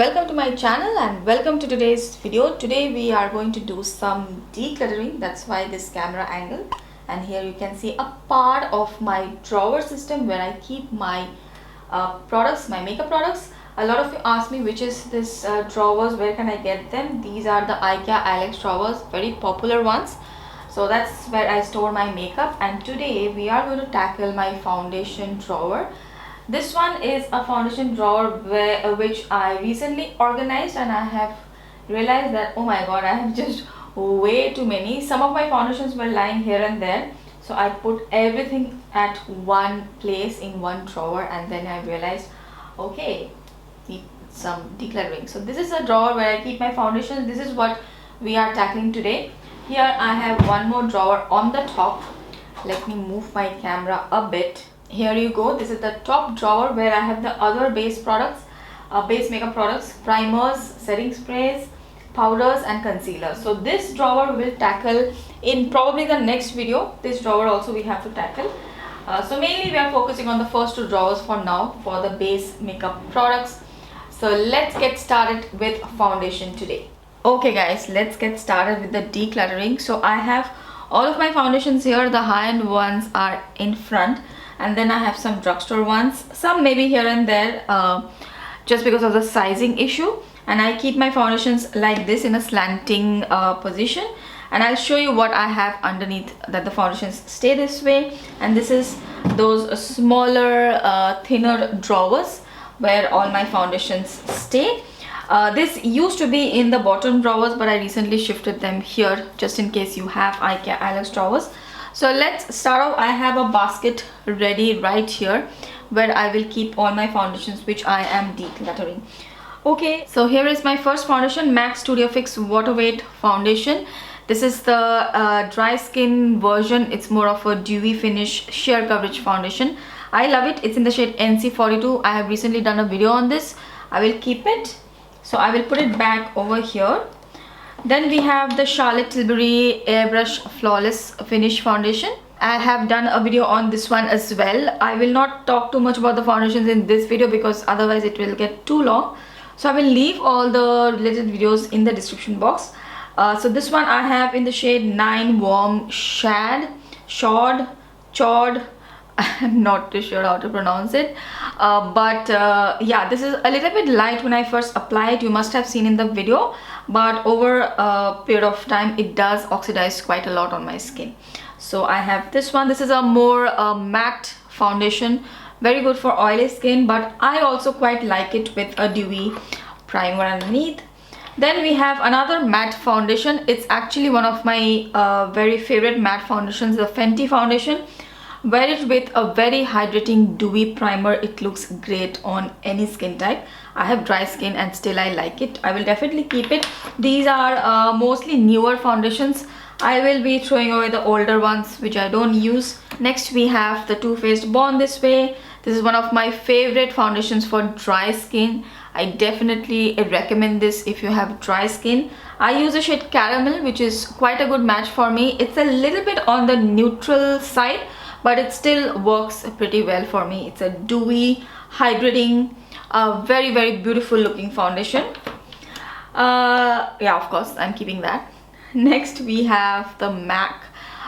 welcome to my channel and welcome to today's video. Today we are going to do some decluttering. That's why this camera angle, and here you can see a part of my drawer system where I keep my products, my makeup products. A lot of you ask me which is this drawers, where can I get them. These are the IKEA Alex drawers, very popular ones. So that's where I store my makeup, and today we are going to tackle my foundation drawer. This one is a foundation drawer which I recently organized, and I have realized that oh my god, I have just way too many. Some of my foundations were lying here and there, so I put everything at one place in one drawer, and then I realized okay, need some decluttering. So this is a drawer where I keep my foundations. This is what we are tackling today. Here I have one more drawer on the top. Let me move my camera a bit. Here you go. This is the top drawer where I have the other base products, base makeup products, primers, setting sprays, powders and concealers. So this drawer will tackle in probably the next video. This drawer also we have to tackle. So mainly we are focusing on the first two drawers for now for the base makeup products. So let's get started with foundation today. Okay guys, let's get started with the decluttering. So I have all of my foundations here. The high-end ones are in front, and then I have some drugstore ones, some maybe here and there, just because of the sizing issue. And I keep my foundations like this in a slanting position, and I'll show you what I have underneath that the foundations stay this way. And this is those smaller thinner drawers where all my foundations stay. This used to be in the bottom drawers, but I recently shifted them here just in case you have IKEA Alex drawers. So let's start off. I have a basket ready right here where I will keep all my foundations which I am decluttering. Okay, so here is my first foundation, MAC Studio Fix Water Weight Foundation. This is the dry skin version. It's more of a dewy finish sheer coverage foundation. I love it. It's in the shade NC42. I have recently done a video on this. I will keep it. So I will put it back over here. Then we have the Charlotte Tilbury Airbrush Flawless Finish Foundation. I have done a video on this one as well. I will not talk too much about the foundations in this video because otherwise it will get too long. So I will leave all the related videos in the description box. So this one I have in the shade 9 Warm Chod. I'm not too sure how to pronounce it, yeah, this is a little bit light when I first apply it. You must have seen in the video, but over a period of time it does oxidize quite a lot on my skin. So I have this one. This is a more matte foundation, very good for oily skin, but I also quite like it with a dewy primer underneath. Then we have another matte foundation. It's actually one of my very favorite matte foundations, the Fenty foundation. Wear it with a very hydrating dewy primer. It looks great on any skin type. I have dry skin and still I like it. I will definitely keep it. These are mostly newer foundations. I will be throwing away the older ones which I don't use. Next we have the Too Faced Born This Way. This is one of my favorite foundations for dry skin. I definitely recommend this if you have dry skin. I use the shade Caramel, which is quite a good match for me. It's a little bit on the neutral side, but it still works pretty well for me. It's a dewy, hydrating, very beautiful looking foundation. Yeah, of course I'm keeping that. Next we have the MAC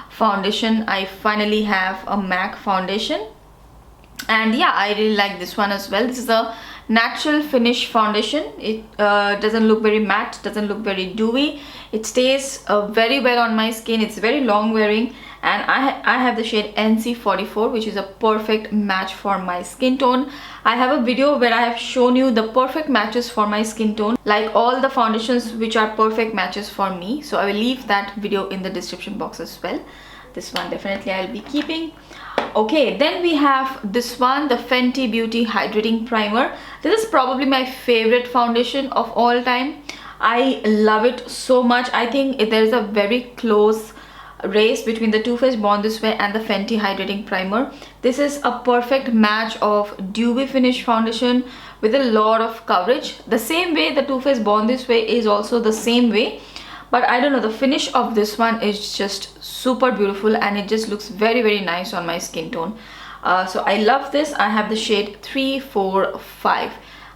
foundation. I finally have a MAC foundation, and yeah, I really like this one as well. This is a natural finish foundation. It doesn't look very matte, doesn't look very dewy. It stays very well on my skin. It's very long wearing, and I have the shade NC44, which is a perfect match for my skin tone. I have a video where I have shown you the perfect matches for my skin tone, like all the foundations which are perfect matches for me. So I will leave that video in the description box as well. This one definitely I'll be keeping. Okay, then we have this one, the Fenty Beauty Hydrating Primer. This is probably my favorite foundation of all time. I love it so much. I think there is a very close race between the Too Faced Born This Way and the Fenty Hydrating Primer. This is a perfect match of dewy finish foundation with a lot of coverage. The same way the Too Faced Born This Way is also the same way, but I don't know, the finish of this one is just super beautiful, and it just looks very nice on my skin tone. So I love this. I have the shade 345.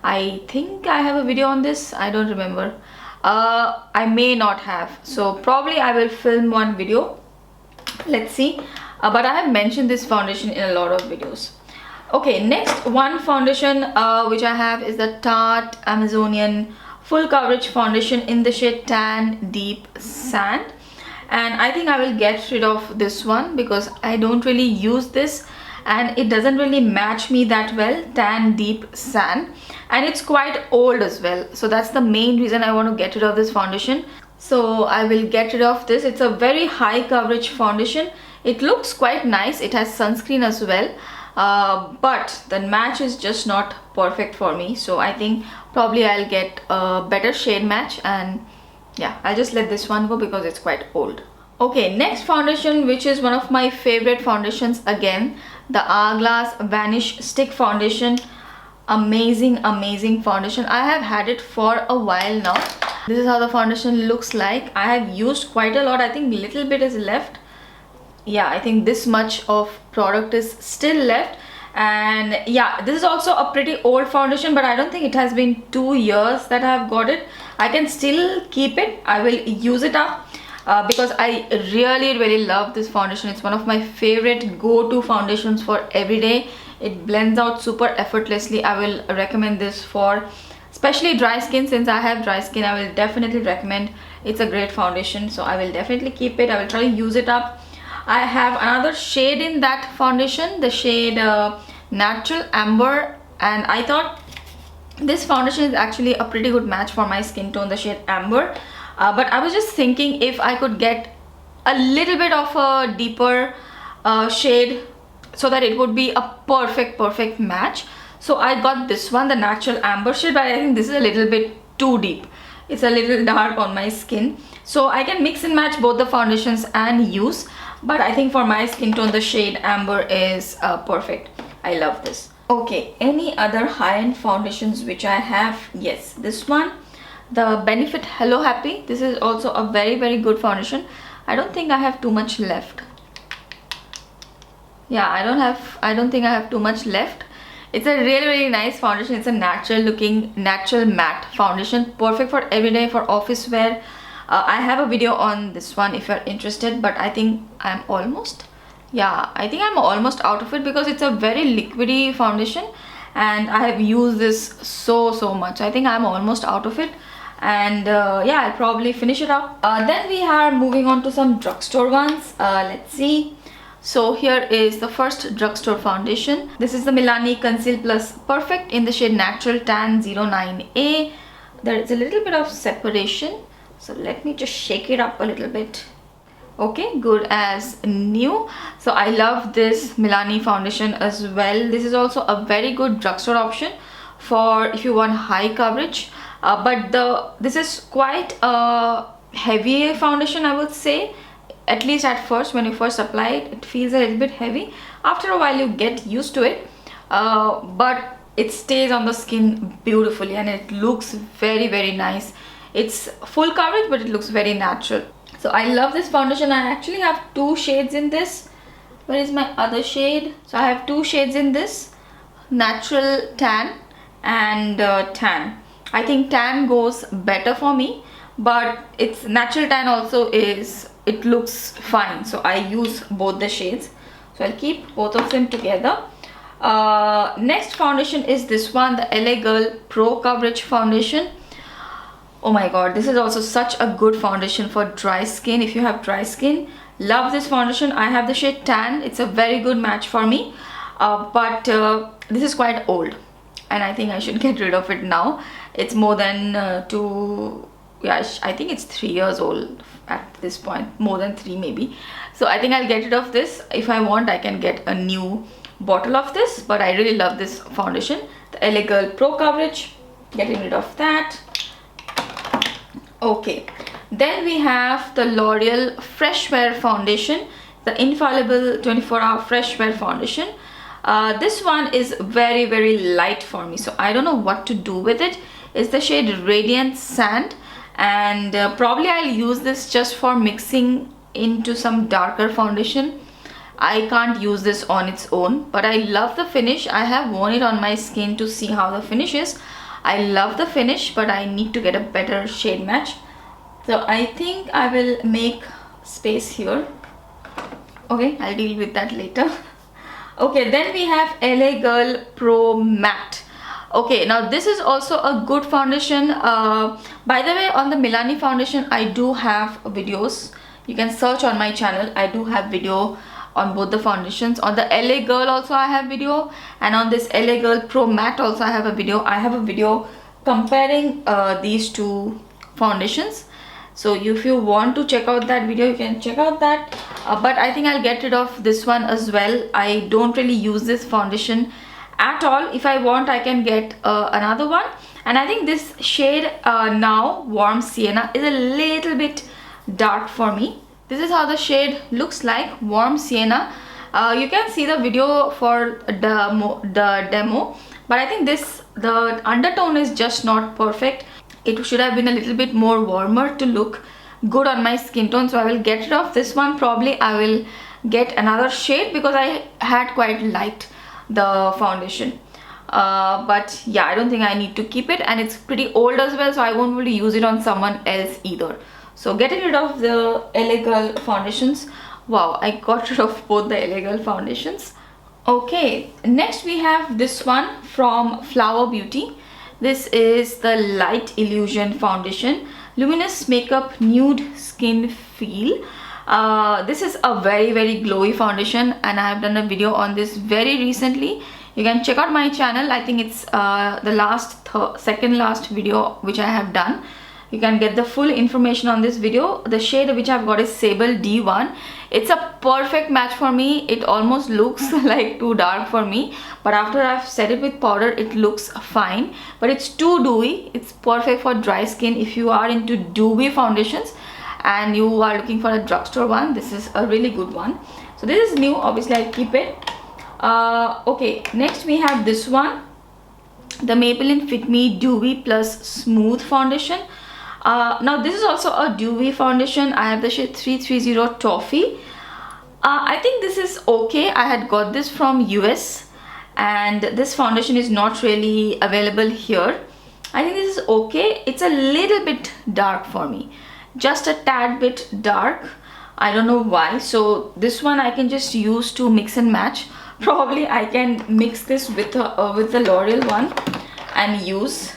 I think I have a video on this. I don't remember. I may not have, so probably I will film one video. Let's see. But I have mentioned this foundation in a lot of videos. Okay, next one foundation which I have is the Tarte Amazonian full coverage foundation in the shade Tan Deep Sand, and I think I will get rid of this one because I don't really use this and it doesn't really match me that well, Tan Deep Sand, and it's quite old as well, so that's the main reason I want to get rid of this foundation. So I will get rid of this. It's a very high coverage foundation. It looks quite nice. It has sunscreen as well, but the match is just not perfect for me, so I think probably I'll get a better shade match, and yeah, I'll just let this one go because it's quite old. Okay, next foundation, which is one of my favorite foundations again, the Hourglass Vanish Stick Foundation. Amazing foundation. I have had it for a while now. This is how the foundation looks like. I have used quite a lot. I think little bit is left. Yeah, I think this much of product is still left. And yeah, this is also a pretty old foundation, but I don't think it has been 2 years that I have got it. I can still keep it. I will use it up because I really love this foundation. It's one of my favorite go-to foundations for every day. It blends out super effortlessly. I will recommend this for especially dry skin. Since I have dry skin, I will definitely recommend. It's a great foundation, so I will definitely keep it. I will try to use it up. I have another shade in that foundation, the shade Natural Amber, and I thought this foundation is actually a pretty good match for my skin tone, the shade Amber. But I was just thinking if I could get a little bit of a deeper shade so that it would be a perfect match. So I got this one, the Natural Amber shade, but I think this is a little bit too deep. It's a little dark on my skin, so I can mix and match both the foundations and use, but I think for my skin tone the shade Amber is perfect. I love this. Okay, any other high-end foundations which I have? Yes, this one, the Benefit Hello Happy. This is also a very good foundation. I don't think I have too much left. Yeah, I don't think I have too much left. It's a really nice foundation. It's a natural looking, natural matte foundation, perfect for everyday, for office wear. I have a video on this one if you're interested, but I think I'm almost out of it because it's a very liquidy foundation and I have used this so much. I think I'm almost out of it, and yeah, I'll probably finish it up. Then we are moving on to some drugstore ones. Let's see. So here is the first drugstore foundation. This is the Milani Conceal Plus Perfect in the shade Natural Tan 09A. There is a little bit of separation, so let me just shake it up a little bit. Okay, good as new. So I love this Milani foundation as well. This is also a very good drugstore option for if you want high coverage, but this is quite a heavy foundation, I would say. At least at first, when you first apply it, it feels a little bit heavy. After a while you get used to it, but it stays on the skin beautifully and it looks very nice. It's full coverage, but it looks very natural. So I love this foundation. I actually have 2 shades in this. Where is my other shade? So I have 2 shades in this, Natural Tan and Tan. I think Tan goes better for me, but it's Natural Tan also it looks fine, so I use both the shades, so I'll keep both of them together. Next foundation is this one, the LA Girl Pro Coverage Foundation. Oh my god, this is also such a good foundation for dry skin. If you have dry skin, love this foundation. I have the shade Tan. It's a very good match for me, but this is quite old and I think I should get rid of it now. It's more than I think it's 3 years old at this point, more than 3 maybe. So I think I'll get rid of this. If I want, I can get a new bottle of this, but I really love this foundation, the LA Girl Pro Coverage. Getting rid of that. Okay, then we have the L'Oreal Fresh Wear Foundation, the Infallible 24-hour Fresh Wear Foundation. This one is very light for me, so I don't know what to do with it. It's the shade Radiant Sand, and probably I'll use this just for mixing into some darker foundation. I can't use this on its own, but I love the finish. I have worn it on my skin to see how the finish is. I love the finish, but I need to get a better shade match. So I think I will make space here. Okay, I'll deal with that later. Okay, then we have LA Girl Pro Matte. Okay, now this is also a good foundation. By the way, on the Milani foundation, I do have videos. You can search on my channel. I do have video on both the foundations. On the LA Girl also I have video, and on this LA Girl Pro Matte also I have a video. I have a video comparing these two foundations. So if you want to check out that video, you can check out that. But I think I'll get rid of this one as well. I don't really use this foundation at all. If I want, I can get another one. And I think this shade now, Warm Sienna, is a little bit dark for me. This is how the shade looks like, Warm Sienna. You can see the video for the demo, but I think the undertone is just not perfect. It should have been a little bit more warmer to look good on my skin tone. So I will get rid of this one. Probably I will get another shade because I had quite liked the foundation. But yeah, I don't think I need to keep it, and it's pretty old as well, so I won't really use it on someone else either. So getting rid of the LA Girl foundations. Wow, I got rid of both the LA Girl foundations. Okay, next we have this one from Flower Beauty. This is the Light Illusion foundation, Luminous Makeup Nude Skin Feel. This is a very glowy foundation, and I have done a video on this very recently. You can check out my channel. I think it's the second last video which I have done. You can get the full information on this video. The shade which I've got is Sable D1. It's a perfect match for me. It almost looks like too dark for me, but after I've set it with powder, it looks fine. But it's too dewy. It's perfect for dry skin. If you are into dewy foundations and you are looking for a drugstore one, this is a really good one. So this is new, obviously I keep it. Okay, next we have this one, the Maybelline Fit Me Dewy Plus Smooth foundation. Now this is also a dewy foundation. I have the shade 330 Toffee. I think this is okay. I had got this from US, and this foundation is not really available here. I think this is okay. It's a little bit dark for me, just a tad bit dark. I don't know why. So this one I can just use to mix and match. Probably I can mix this with the L'Oreal one and use.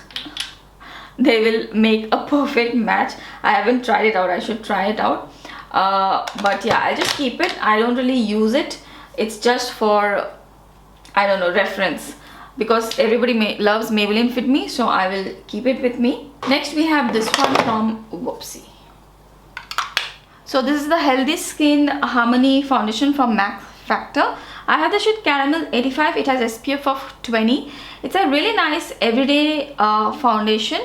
They will make a perfect match. I haven't tried it out. I should try it out. But yeah, I'll just keep it. I don't really use it. It's just for, I don't know, reference, because everybody loves Maybelline Fit Me, so I will keep it with me. Next we have this one from Whoopsie. So this is the Healthy Skin Harmony foundation from MAC Factor. I have the shade Caramel 85. It has SPF of 20. It's a really nice everyday foundation,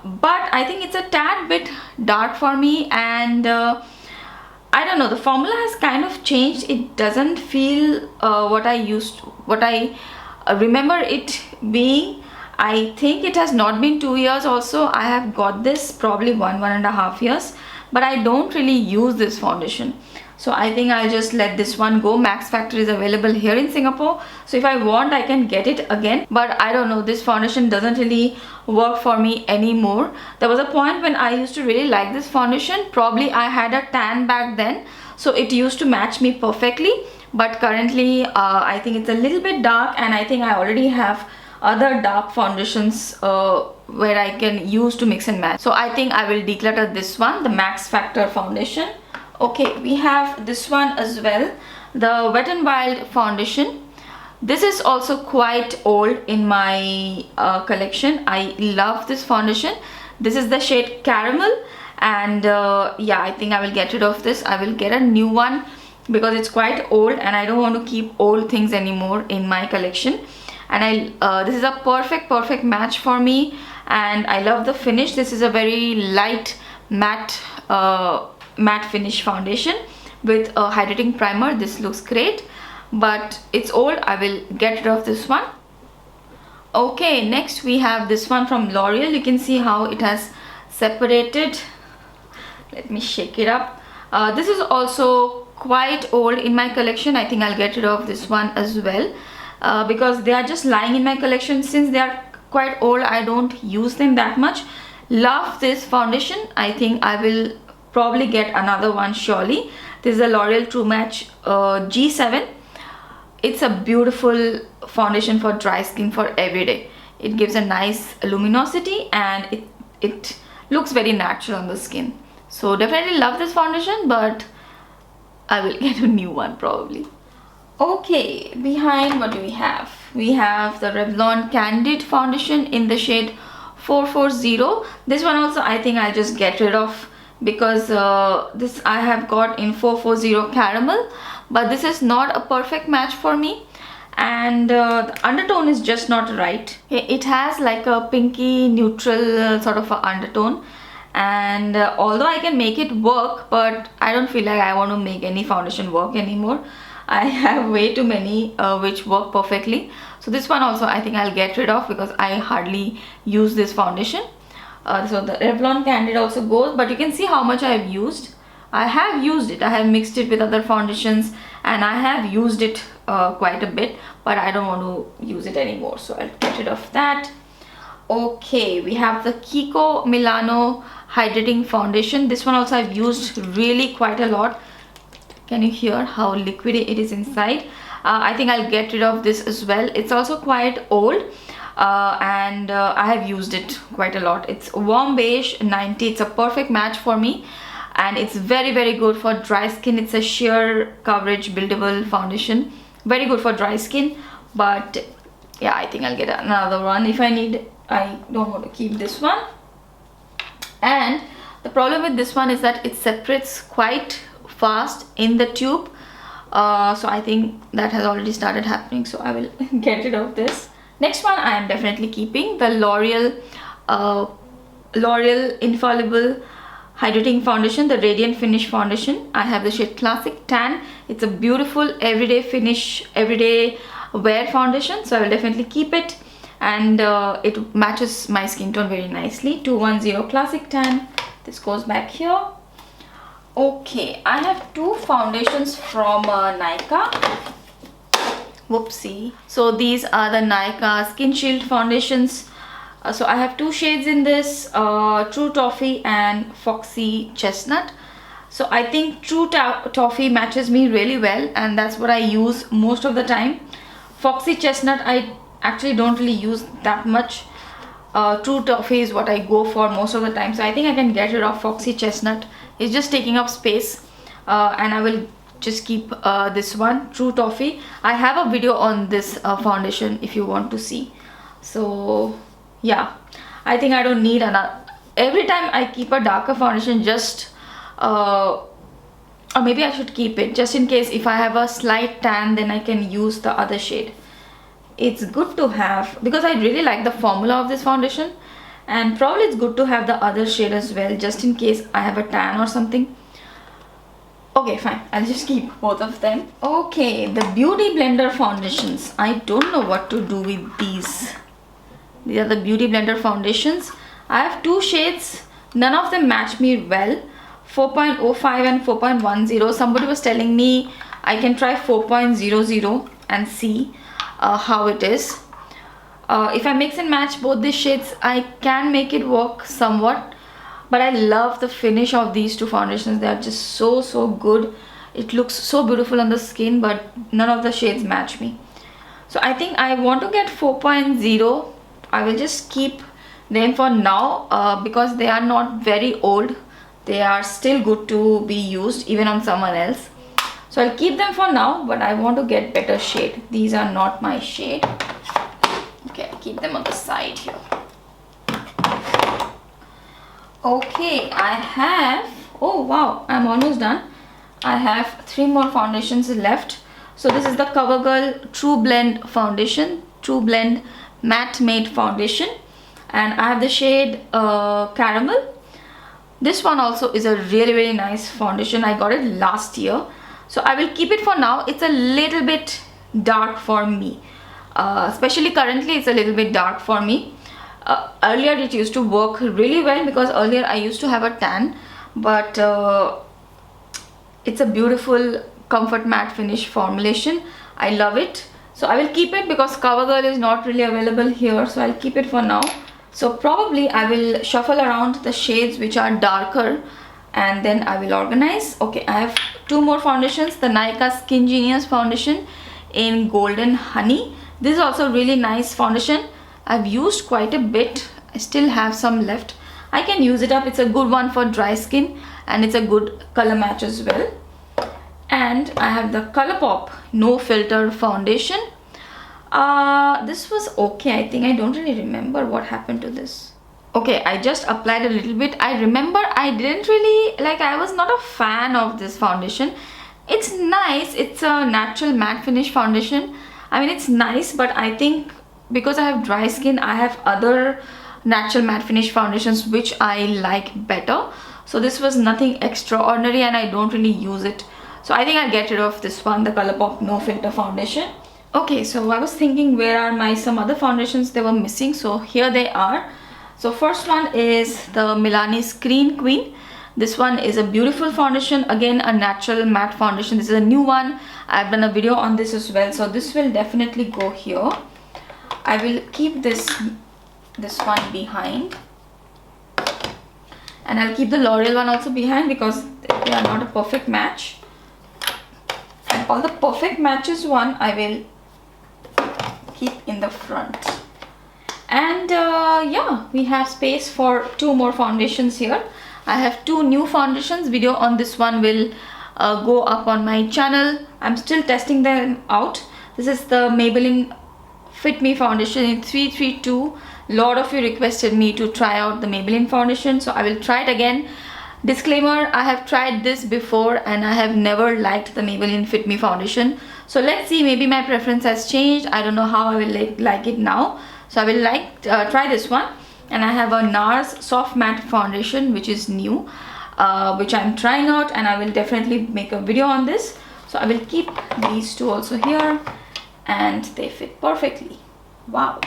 but I think it's a tad bit dark for me, and I don't know, the formula has kind of changed. It doesn't feel what I remember it being. I think it has not been 2 years also. I have got this probably 1.5 years, but I don't really use this foundation. So I think I'll just let this one go. Max Factor is available here in Singapore, so if I want I can get it again, but I don't know, this foundation doesn't really work for me anymore. There was a point when I used to really like this foundation. Probably I had a tan back then, so it used to match me perfectly, but currently I think it's a little bit dark, and I think I already have other dark foundations where I can use to mix and match. So I think I will declutter this one, the Max Factor foundation. Okay, we have this one as well, the Wet n Wild foundation. This is also quite old in my collection. I love this foundation. This is the shade Caramel, and yeah, I think I will get rid of this. I will get a new one because it's quite old, and I don't want to keep old things anymore in my collection. And this is a perfect match for me, and I love the finish. This is a very light matte finish foundation with a hydrating primer. This looks great, but it's old. I will get rid of this one. Okay, next we have this one from L'Oreal. You can see how it has separated. Let me shake it up. This is also quite old in my collection. I think I'll get rid of this one as well, because they are just lying in my collection. Since they are quite old. I don't use them that much. Love this foundation. I think I will probably get another one surely. This is a L'Oreal True Match G7. It's a beautiful foundation for dry skin for every day. It gives a nice luminosity and it looks very natural on the skin. So definitely love this foundation, but I will get a new one probably. Okay, behind what do we have? We have the Revlon Candid foundation in the shade 440. This one also I think I'll just get rid of because this I have got in 440 caramel, but this is not a perfect match for me, and the undertone is just not right. It has like a pinky neutral sort of a undertone, and although I can make it work, but I don't feel like I want to make any foundation work anymore. I have way too many which work perfectly. So this one also I think I'll get rid of because I hardly use this foundation. So the Revlon Candid also goes, but you can see how much I have used. I have used it. I have mixed it with other foundations and I have used it quite a bit, but I don't want to use it anymore. So I'll get rid of that. Okay, we have the Kiko Milano Hydrating Foundation. This one also I've used really quite a lot. Can you hear how liquidy it is inside? I think I'll get rid of this as well. It's also quite old. And I have used it quite a lot. It's warm beige 90. It's a perfect match for me and it's very good for dry skin. It's a sheer coverage buildable foundation, very good for dry skin. But yeah, I think I'll get another one if I need. I don't want to keep this one. And the problem with this one is that it separates quite fast in the tube, so I think that has already started happening, so I will get rid of this. Next one I am definitely keeping, the L'Oreal Infallible Hydrating Foundation, the Radiant Finish Foundation. I have the shade Classic Tan. It's a beautiful everyday finish, everyday wear foundation, so I will definitely keep it, and it matches my skin tone very nicely. 210 Classic Tan. This goes back here. Okay, I have two foundations from Nykaa. Whoopsie. So these are the Nykaa Skin Shield foundations. So I have two shades in this, True Toffee and Foxy Chestnut. So I think True Toffee matches me really well and that's what I use most of the time. Foxy Chestnut I actually don't really use that much. True Toffee is what I go for most of the time. So I think I can get rid of Foxy Chestnut. It's just taking up space, and I will just keep this one, True Toffee. I have a video on this foundation if you want to see. So yeah, I think I don't need another. Every time I keep a darker foundation, just or maybe I should keep it just in case if I have a slight tan, then I can use the other shade. It's good to have because I really like the formula of this foundation, and probably it's good to have the other shade as well just in case I have a tan or something. Okay, fine, I'll just keep both of them. Okay, the Beauty Blender foundations. I don't know what to do with these. These are the Beauty Blender foundations. I have two shades. None of them match me well. 4.05 and 4.10. Somebody was telling me I can try 4.00 and see how it is. If I mix and match both these shades, I can make it work somewhat, but I love the finish of these two foundations. They are just so good. It looks so beautiful on the skin, but none of the shades match me. So I think I want to get 4.0. I will just keep them for now because they are not very old. They are still good to be used even on someone else. So I'll keep them for now, but I want to get better shade. These are not my shade. Okay, I'll keep them on the side here. Okay, I have, oh wow, I'm almost done. I have 3 more foundations left. So this is the CoverGirl True Blend foundation, True Blend Matte Made foundation, and I have the shade Caramel. This one also is a really nice foundation. I got it last year, so I will keep it for now. It's a little bit dark for me, especially currently it's a little bit dark for me. Earlier it used to work really well because earlier I used to have a tan, but it's a beautiful comfort matte finish formulation. I love it. So I will keep it because CoverGirl is not really available here, so I'll keep it for now. So probably I will shuffle around the shades which are darker and then I will organize. Okay, I have 2 more foundations. The Nykaa Skin Genius foundation in Golden Honey. This is also really nice foundation. I've used quite a bit. I still have some left. I can use it up. It's a good one for dry skin and it's a good color match as well. And I have the ColourPop No Filter foundation. This was okay. I think I don't really remember what happened to this. Okay, I just applied a little bit. I remember I didn't really like, I was not a fan of this foundation. It's nice. It's a natural matte finish foundation. I mean, it's nice, but I think because I have dry skin, I have other natural matte finish foundations which I like better. So this was nothing extraordinary and I don't really use it. So I think I'll get rid of this one, the ColourPop No Filter foundation. Okay, so I was thinking where are some other foundations they were missing. So here they are. So first one is the Milani Screen Queen. This one is a beautiful foundation, again a natural matte foundation. This is a new one. I've done a video on this as well, so this will definitely go here. I will keep this one behind, and I'll keep the L'Oreal one also behind because they are not a perfect match. And all the perfect matches one I will keep in the front. And yeah, we have space for 2 more foundations here. I have 2 new foundations. Video on this one will go up on my channel. I'm still testing them out. This is the Maybelline Fit Me foundation in 332. Lot of you requested me to try out the Maybelline foundation, so I will try it again. Disclaimer, I have tried this before and I have never liked the Maybelline Fit Me foundation. So let's see, maybe my preference has changed. I don't know how I will like it now. So I will try this one. And I have a NARS Soft Matte foundation which is new, which I'm trying out, and I will definitely make a video on this. So I will keep these 2 also here, and they fit perfectly. Wow.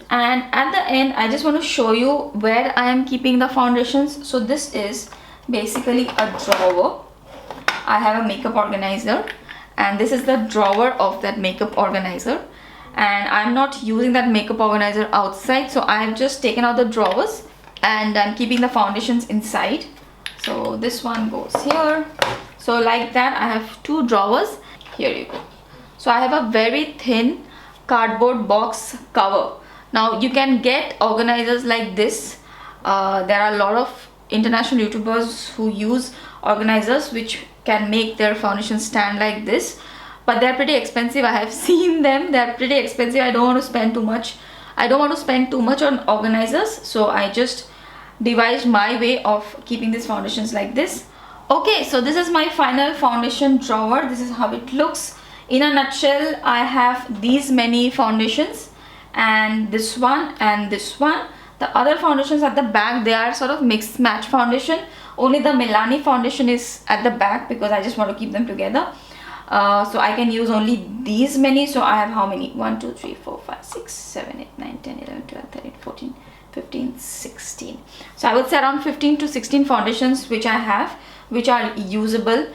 And at the end I just want to show you where I am keeping the foundations. So this is basically a drawer. I have a makeup organizer, and this is the drawer of that makeup organizer. And I'm not using that makeup organizer outside, so I've just taken out the drawers and I'm keeping the foundations inside. So this one goes here. So like that, I have 2 drawers. Here you go. So I have a very thin cardboard box cover. Now you can get organizers like this. There are a lot of international YouTubers who use organizers which can make their foundation stand like this. But they're pretty expensive. I have seen them. They're pretty expensive. I don't want to spend too much. I don't want to spend too much on organizers. So I just devised my way of keeping these foundations like this. Okay, so this is my final foundation drawer. This is how it looks. In a nutshell, I have these many foundations, and this one and this one. The other foundations at the back, they are sort of mixed match foundation. Only the Milani foundation is at the back because I just want to keep them together. So I can use only these many. So I have how many? 1 2 3 4 5 6 7 8 9 10 11 12 13 14 15 16. So I would say around 15 to 16 foundations which I have, which are usable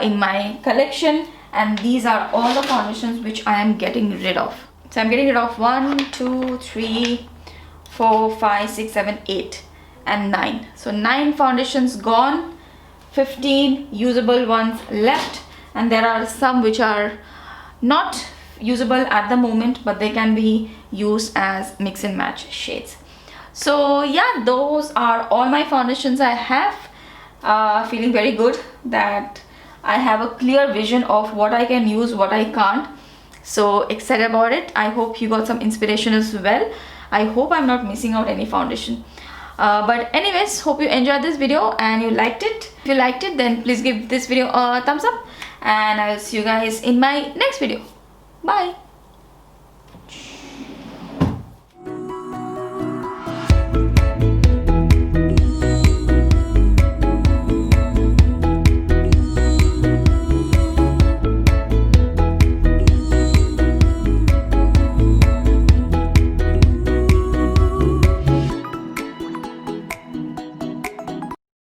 in my collection. And these are all the foundations which I am getting rid of. So I'm getting rid of 1 2 3 4 5 6 7 8 and 9. So 9 foundations gone, 15 usable ones left. And there are some which are not usable at the moment, but they can be used as mix and match shades. So yeah, those are all my foundations I have. Feeling very good that I have a clear vision of what I can use, what I can't. So excited about it. I hope you got some inspiration as well. I hope I'm not missing out any foundation. But anyways, hope you enjoyed this video and you liked it. If you liked it, then please give this video a thumbs up, and I will see you guys in my next video. Bye.